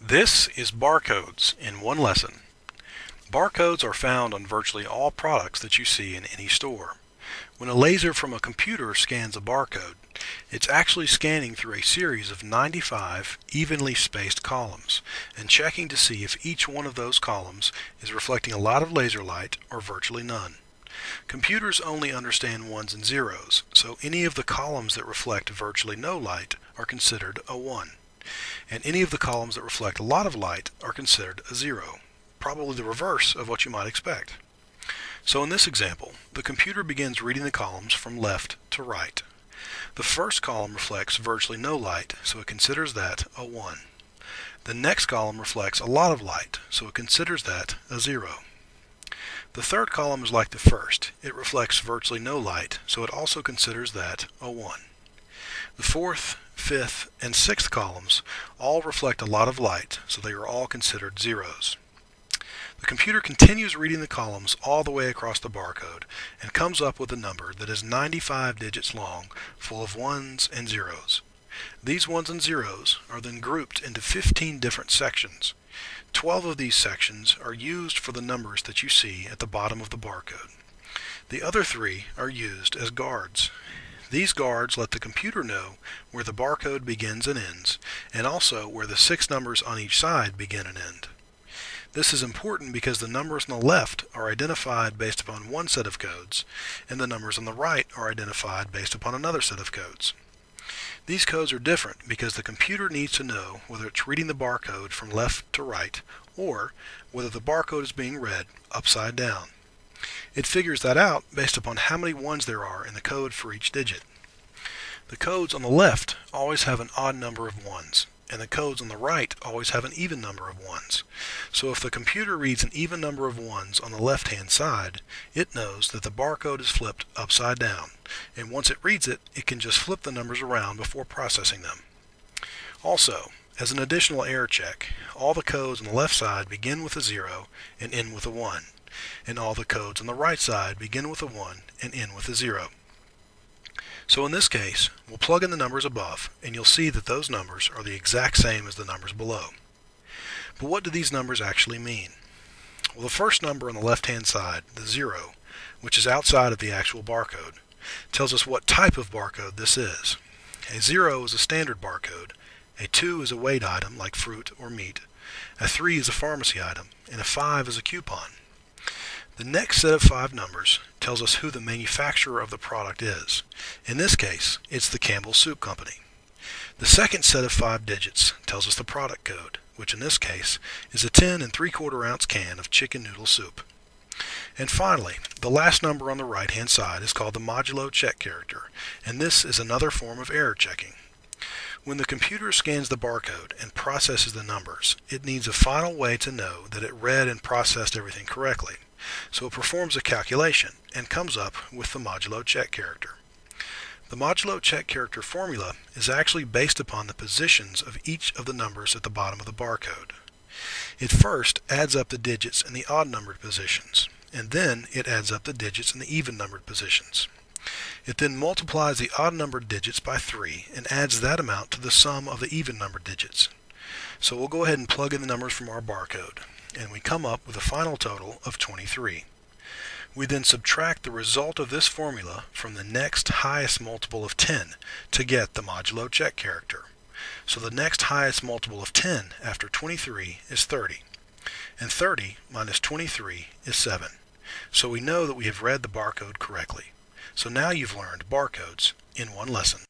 This is Barcodes in one lesson. Barcodes are found on virtually all products that you see in any store. When a laser from a computer scans a barcode, it's actually scanning through a series of 95 evenly spaced columns and checking to see if each one of those columns is reflecting a lot of laser light or virtually none. Computers only understand ones and zeros, so any of the columns that reflect virtually no light are considered a 1. And any of the columns that reflect a lot of light are considered a 0, probably the reverse of what you might expect. So in this example, the computer begins reading the columns from left to right. The first column reflects virtually no light, so it considers that a 1. The next column reflects a lot of light, so it considers that a 0. The third column is like the first. It reflects virtually no light, so it also considers that a 1. The fourth, fifth, and sixth columns all reflect a lot of light, so they are all considered zeros. The computer continues reading the columns all the way across the barcode and comes up with a number that is 95 digits long, full of ones and zeros. These ones and zeros are then grouped into 15 different sections. 12 of these sections are used for the numbers that you see at the bottom of the barcode. The other 3 are used as guards. These guards let the computer know where the barcode begins and ends, and also where the 6 numbers on each side begin and end. This is important because the numbers on the left are identified based upon one set of codes, and the numbers on the right are identified based upon another set of codes. These codes are different because the computer needs to know whether it's reading the barcode from left to right, or whether the barcode is being read upside down. It figures that out based upon how many ones there are in the code for each digit. The codes on the left always have an odd number of ones, and the codes on the right always have an even number of ones. So if the computer reads an even number of ones on the left-hand side, it knows that the barcode is flipped upside down, and once it reads it, it can just flip the numbers around before processing them. Also, as an additional error check, all the codes on the left side begin with a 0 and end with a 1. And all the codes on the right side begin with a 1 and end with a 0. So in this case, we'll plug in the numbers above, and you'll see that those numbers are the exact same as the numbers below. But what do these numbers actually mean? Well, the first number on the left-hand side, the 0, which is outside of the actual barcode, tells us what type of barcode this is. A 0 is a standard barcode, a 2 is a weight item like fruit or meat, a 3 is a pharmacy item, and a 5 is a coupon. The next set of 5 numbers tells us who the manufacturer of the product is. In this case, it's the Campbell Soup Company. The second set of 5 digits tells us the product code, which in this case is a 10 3/4 ounce can of chicken noodle soup. And finally, the last number on the right-hand side is called the modulo check character, and this is another form of error checking. When the computer scans the barcode and processes the numbers, it needs a final way to know that it read and processed everything correctly. So it performs a calculation and comes up with the modulo check character. The modulo check character formula is actually based upon the positions of each of the numbers at the bottom of the barcode. It first adds up the digits in the odd numbered positions, and then it adds up the digits in the even numbered positions. It then multiplies the odd numbered digits by 3 and adds that amount to the sum of the even numbered digits. So we'll go ahead and plug in the numbers from our barcode, and we come up with a final total of 23. We then subtract the result of this formula from the next highest multiple of 10 to get the modulo check character. So the next highest multiple of 10 after 23 is 30, and 30 minus 23 is 7. So we know that we have read the barcode correctly. So now you've learned barcodes in one lesson.